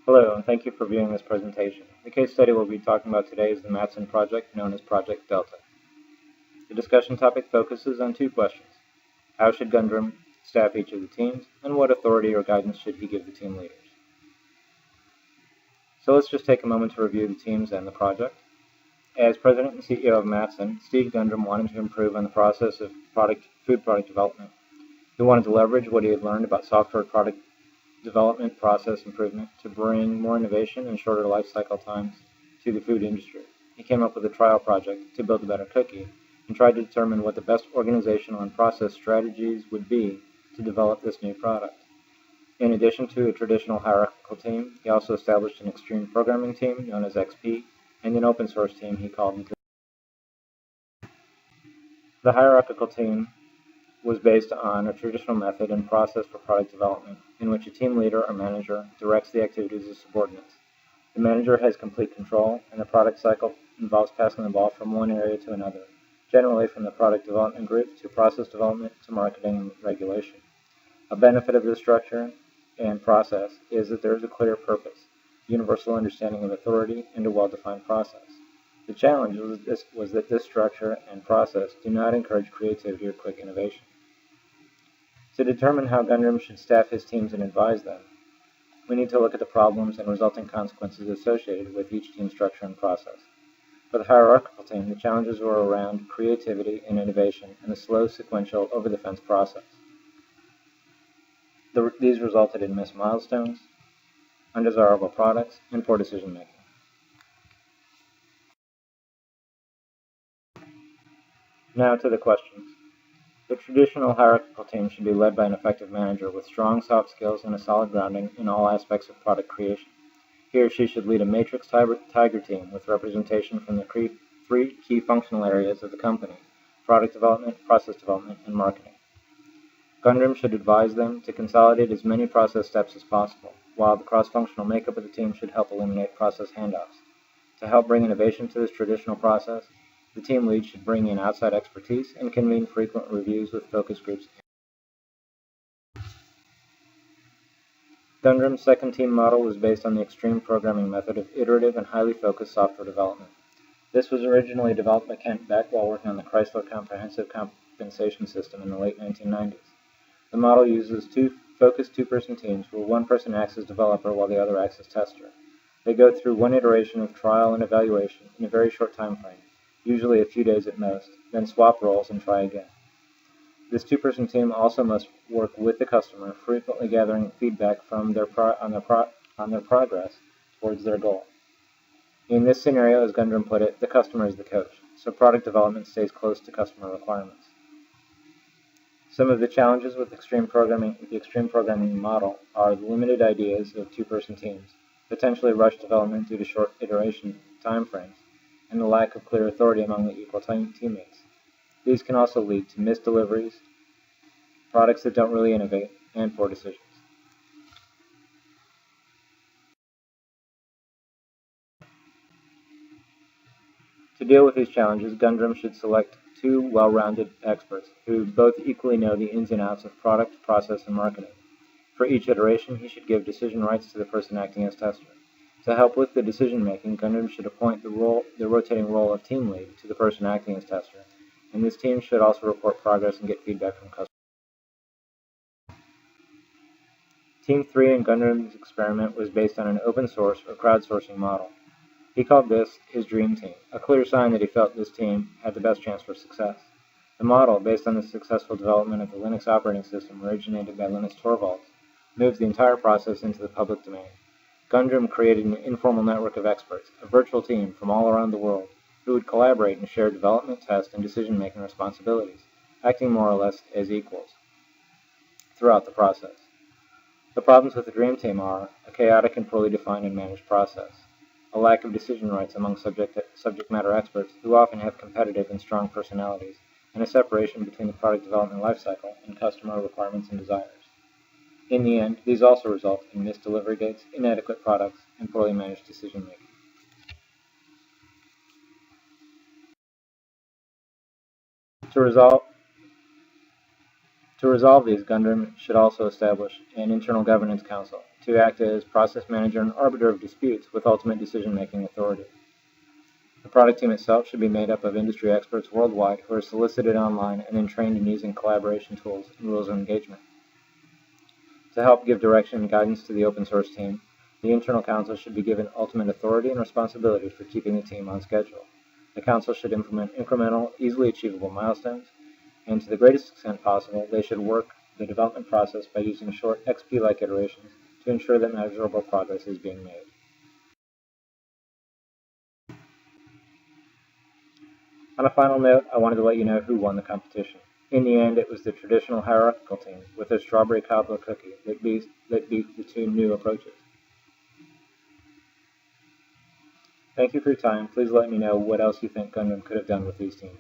Hello, and thank you for viewing this presentation. The case study we'll be talking about today is the Mattson project, known as Project Delta. The discussion topic focuses on two questions. How should Gundrum staff each of the teams, and what authority or guidance should he give the team leaders? So let's just take a moment to review the teams and the project. As president and CEO of Mattson, Steve Gundrum wanted to improve on the process of food product development. He wanted to leverage what he had learned about software product development process improvement to bring more innovation and shorter life cycle times to the food industry. He came up with a trial project to build a better cookie and tried to determine what the best organizational and process strategies would be to develop this new product. In addition to a traditional hierarchical team, he also established an extreme programming team known as XP and an open source team he called. The hierarchical team was based on a traditional method and process for product development, in which a team leader or manager directs the activities of subordinates. The manager has complete control, and the product cycle involves passing the ball from one area to another, generally from the product development group to process development to marketing and regulation. A benefit of this structure and process is that there is a clear purpose, universal understanding of authority, and a well-defined process. The challenge was that this structure and process do not encourage creativity or quick innovation. To determine how Gundrum should staff his teams and advise them, we need to look at the problems and resulting consequences associated with each team structure and process. For the hierarchical team, the challenges were around creativity and innovation and the slow, sequential, over-the-fence process. These resulted in missed milestones, undesirable products, and poor decision-making. Now to the questions. The traditional hierarchical team should be led by an effective manager with strong soft skills and a solid grounding in all aspects of product creation. He or she should lead a matrix tiger team with representation from the three key functional areas of the company: product development, process development, and marketing. Gundrum should advise them to consolidate as many process steps as possible, while the cross-functional makeup of the team should help eliminate process handoffs. To help bring innovation to this traditional process, the team lead should bring in outside expertise and convene frequent reviews with focus groups. Gundrum's second team model was based on the extreme programming method of iterative and highly focused software development. This was originally developed by Kent Beck while working on the Chrysler Comprehensive Compensation System in the late 1990s. The model uses two focused two-person teams where one person acts as developer while the other acts as tester. They go through one iteration of trial and evaluation in a very short time frame, usually a few days at most, then swap roles and try again. This two-person team also must work with the customer, frequently gathering feedback from on their progress towards their goal. In this scenario, as Gundrum put it, the customer is the coach, so product development stays close to customer requirements. Some of the challenges with the extreme programming model are the limited ideas of two-person teams, potentially rushed development due to short iteration timeframes, and the lack of clear authority among the equal teammates. These can also lead to missed deliveries, products that don't really innovate, and poor decisions. To deal with these challenges, Gundrum should select two well-rounded experts who both equally know the ins and outs of product, process, and marketing. For each iteration, he should give decision rights to the person acting as tester. To help with the decision-making, Gundrum should appoint the rotating role of team lead to the person acting as tester, and this team should also report progress and get feedback from customers. Team 3 in Gundrum's experiment was based on an open source or crowdsourcing model. He called this his dream team, a clear sign that he felt this team had the best chance for success. The model, based on the successful development of the Linux operating system originated by Linus Torvalds, moves the entire process into the public domain. Gundrum created an informal network of experts, a virtual team from all around the world, who would collaborate and share development, test, and decision-making responsibilities, acting more or less as equals throughout the process. The problems with the dream team are a chaotic and poorly defined and managed process, a lack of decision rights among subject matter experts who often have competitive and strong personalities, and a separation between the product development lifecycle and customer requirements and desires. In the end, these also result in missed delivery dates, inadequate products, and poorly managed decision-making. To resolve To resolve these, Gundam should also establish an internal governance council to act as process manager and arbiter of disputes with ultimate decision-making authority. The product team itself should be made up of industry experts worldwide who are solicited online and then trained in using collaboration tools and rules of engagement. To help give direction and guidance to the open source team, the internal council should be given ultimate authority and responsibility for keeping the team on schedule. The council should implement incremental, easily achievable milestones, and to the greatest extent possible, they should work the development process by using short XP-like iterations to ensure that measurable progress is being made. On a final note, I wanted to let you know who won the competition. In the end, it was the traditional hierarchical team with their strawberry cobbler cookie that beat the two new approaches. Thank you for your time. Please let me know what else you think Gundam could have done with these teams.